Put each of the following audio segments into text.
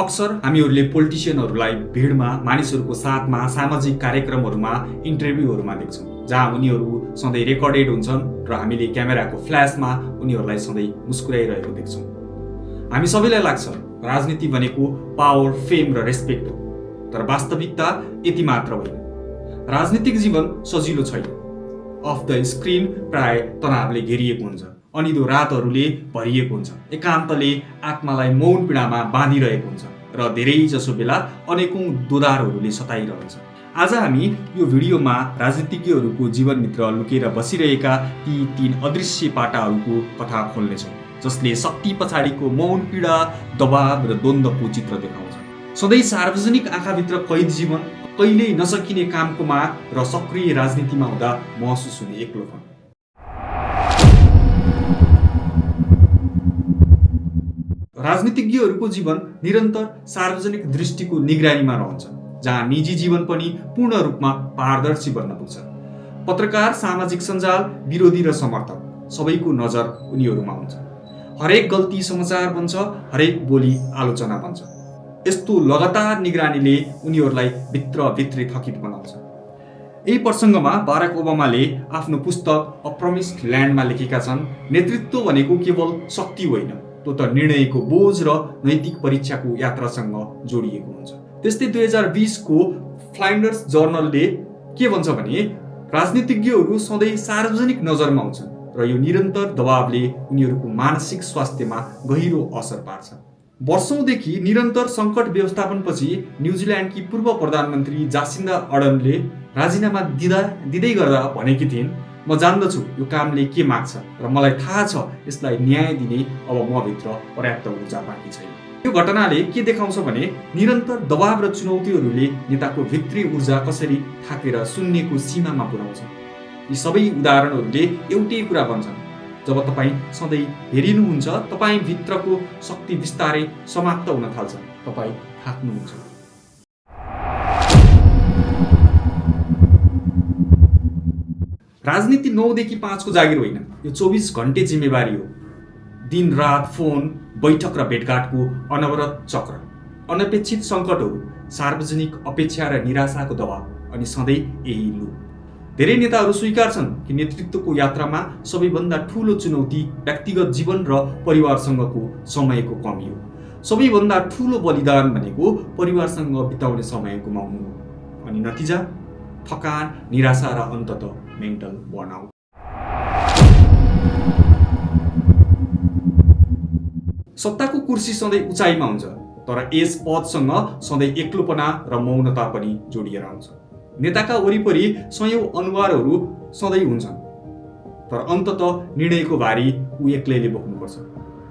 अक्सर हामीहरूले पोलिटिसियनहरूलाई भिडमा, मानिसहरूको साथमा, सामाजिक कार्यक्रमहरूमा, इन्टरभ्यूहरूमा देख्छौँ, जहाँ उनीहरू सधैँ रेकर्डेड हुन्छन् र हामीले क्यामेराको फ्ल्यासमा उनीहरूलाई सधैँ मुस्कुराइरहेको देख्छौँ। हामी सबैलाई लाग्छ राजनीति भनेको पावर, फेम र रेस्पेक्ट हो, तर वास्तविकता यति मात्र होइन। राजनीतिक जीवन सजिलो छैन। अफ द स्क्रिन प्राय तनावले घेरिएको हुन्छ, अनिदो रातहरूले भरिएको हुन्छ, एकान्तले आत्मालाई मौन पीडामा बाँधिरहेको हुन्छ र धेरै जसो बेला अनेकौं दोधारहरूले सताइरहन्छ। आज हामी यो भिडियोमा राजनीतिज्ञहरूको जीवनभित्र लुकेर बसिरहेका ती 3 अदृश्य पाटाहरूको कथा खोल्नेछौँ, जसले शक्ति पछाडिको मौन पीडा, दबाव र द्वन्द्वको चित्र देखाउँछ। सधैँ सार्वजनिक आँखाभित्र कैद जीवन, कहिल्यै नसकिने कामको माग र सक्रिय राजनीतिमा हुँदा महसुस हुने एक्लोपन। राजनीतिज्ञहरूको जीवन निरन्तर सार्वजनिक दृष्टिको निगरानीमा रहन्छ, जहाँ निजी जीवन पनि पूर्ण रूपमा पारदर्शी बन्न पुग्छ। पत्रकार, सामाजिक सञ्जाल, विरोधी र समर्थक सबैको नजर उनीहरूमा हुन्छ। हरेक गल्ती समाचार बन्छ, हरेक बोली आलोचना बन्छ। यस्तो लगातार निगरानीले उनीहरूलाई भित्रभित्रै थकित बनाउँछ। यही प्रसङ्गमा बाराक ओबामाले आफ्नो पुस्तक अ प्रमिस्ड ल्यान्डमा लेखेका छन्, नेतृत्व भनेको केवल शक्ति होइन, त्यो त निर्णयको बोझ र नैतिक परीक्षाको यात्रासँग जोडिएको हुन्छ। त्यस्तै 2020 को फ्लाइन्डर्स जर्नलले के भन्छ भने राजनीतिज्ञहरू सधैँ सार्वजनिक नजरमा हुन्छन् र यो निरन्तर दबावले उनीहरूको मानसिक स्वास्थ्यमा गहिरो असर पार्छ। वर्षौंदेखि निरन्तर सङ्कट व्यवस्थापनपछि न्युजिल्यान्डकी पूर्व प्रधानमन्त्री जासिन्दा अर्डर्नले राजीनामा दिँदै गर्दा भनेकी थिइन्, म जान्दछु यो कामले के माग्छ र मलाई थाहा छ यसलाई न्याय दिने अब मभित्र पर्याप्त ऊर्जा बाँकी छैन। यो घटनाले के देखाउँछ भने निरन्तर दबाव र चुनौतीहरूले नेताको भित्री ऊर्जा कसरी थाकेर शून्यको सीमामा पुर्याउँछ। यी सबै उदाहरणहरूले एउटै कुरा भन्छन्, जब तपाईँ सधैँ हेरिनुहुन्छ, तपाईँ भित्रको शक्ति बिस्तारै समाप्त हुन थाल्छ, तपाईँ थाक्नुहुन्छ। राजनीति 9 देखि 5 को जागिर होइन, यो 24 घण्टे जिम्मेवारी हो। दिन रात फोन, बैठक र भेटघाटको अनवरत चक्र, अनपेक्षित सङ्कटहरू, सार्वजनिक अपेक्षा र निराशाको दबाव, अनि सधैँ यही लुप। धेरै नेताहरू स्वीकार्छन् कि नेतृत्वको यात्रामा सबैभन्दा ठूलो चुनौती व्यक्तिगत जीवन र परिवारसँगको समयको कमी हो। सबैभन्दा ठूलो बलिदान भनेको परिवारसँग बिताउने समय गुमाउनु हो। अनि नतिजा थकान, निराशा र अन्ततः मेन्टल बर्नआउट। सत्ताको कुर्सी सधैँ उचाइमा हुन्छ, तर यस पदसँग सधैँ एक्लोपना र मौनता पनि जोडिएर आउँछ। नेताका वरिपरि सयौं अनुहारहरू सधैँ हुन्छन्, तर अन्ततः निर्णयको भारी ऊ एक्लैले बोक्नुपर्छ।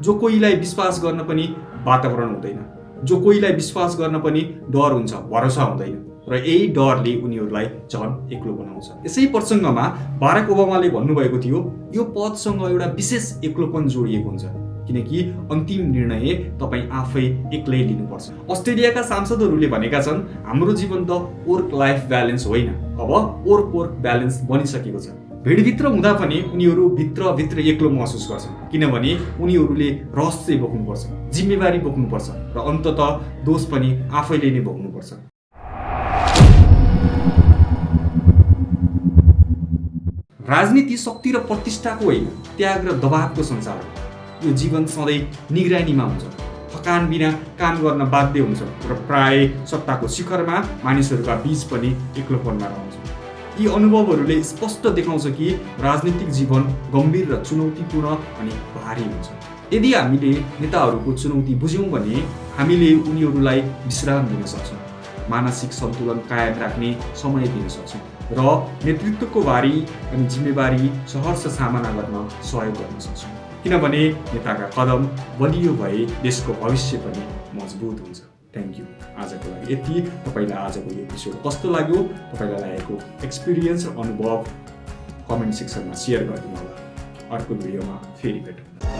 जो कोहीलाई विश्वास गर्न पनि वातावरण हुँदैन, जो कोहीलाई विश्वास गर्न पनि डर हुन्छ, भरोसा हुँदैन, र यही डरले उनीहरूलाई झन् एक्लो बनाउँछ। यसै प्रसङ्गमा बाराक ओबामाले भन्नुभएको थियो, यो पदसँग एउटा विशेष एक्लोपन जोडिएको हुन्छ, किनकि अन्तिम निर्णय तपाईँ आफै एक्लै लिनुपर्छ। अस्ट्रेलियाका सांसदहरूले भनेका छन्, हाम्रो जीवन त वर्क लाइफ ब्यालेन्स होइन, अब वर्क ब्यालेन्स बनिसकेको छ। भिडभित्र हुँदा पनि उनीहरू भित्रभित्र एक्लो महसुस गर्छन्, किनभने उनीहरूले रहस्य बोक्नुपर्छ, जिम्मेवारी बोक्नुपर्छ र अन्ततः दोष पनि आफैले नै बोक्नुपर्छ। राजनीति शक्ति र प्रतिष्ठाको होइन, त्याग र दबावको संसार हो। यो जीवन सधैँ निगरानीमा हुन्छ, थकान बिना काम गर्न बाध्य हुन्छ र प्राय सत्ताको शिखरमा मानिसहरूका बीच पनि एक्लोपनमा रहन्छ। यी अनुभवहरूले स्पष्ट देखाउँछ कि राजनीतिक जीवन गम्भीर र चुनौतीपूर्ण अनि भारी हुन्छ। यदि हामीले नेताहरूको चुनौती बुझ्यौँ भने हामीले उनीहरूलाई विश्राम दिन सक्छौँ, मानसिक सन्तुलन कायम राख्ने समय दिन सक्छौँ र नेतृत्वको भारी अनि जिम्मेवारी सहर्ष सामना गर्न सहयोग गर्न सक्छौँ। किनभने नेताका कदम बलियो भए देशको भविष्य पनि मजबुत हुन्छ। Thank you. आजको लागि यति। तपाईँलाई आजको यो एपिसोड कस्तो लाग्यो, तपाईँलाई लागेको एक्सपिरियन्स र अनुभव कमेन्ट सेक्सनमा सेयर गरिदिनु होला। अर्को भिडियोमा फेरि भेटौँ।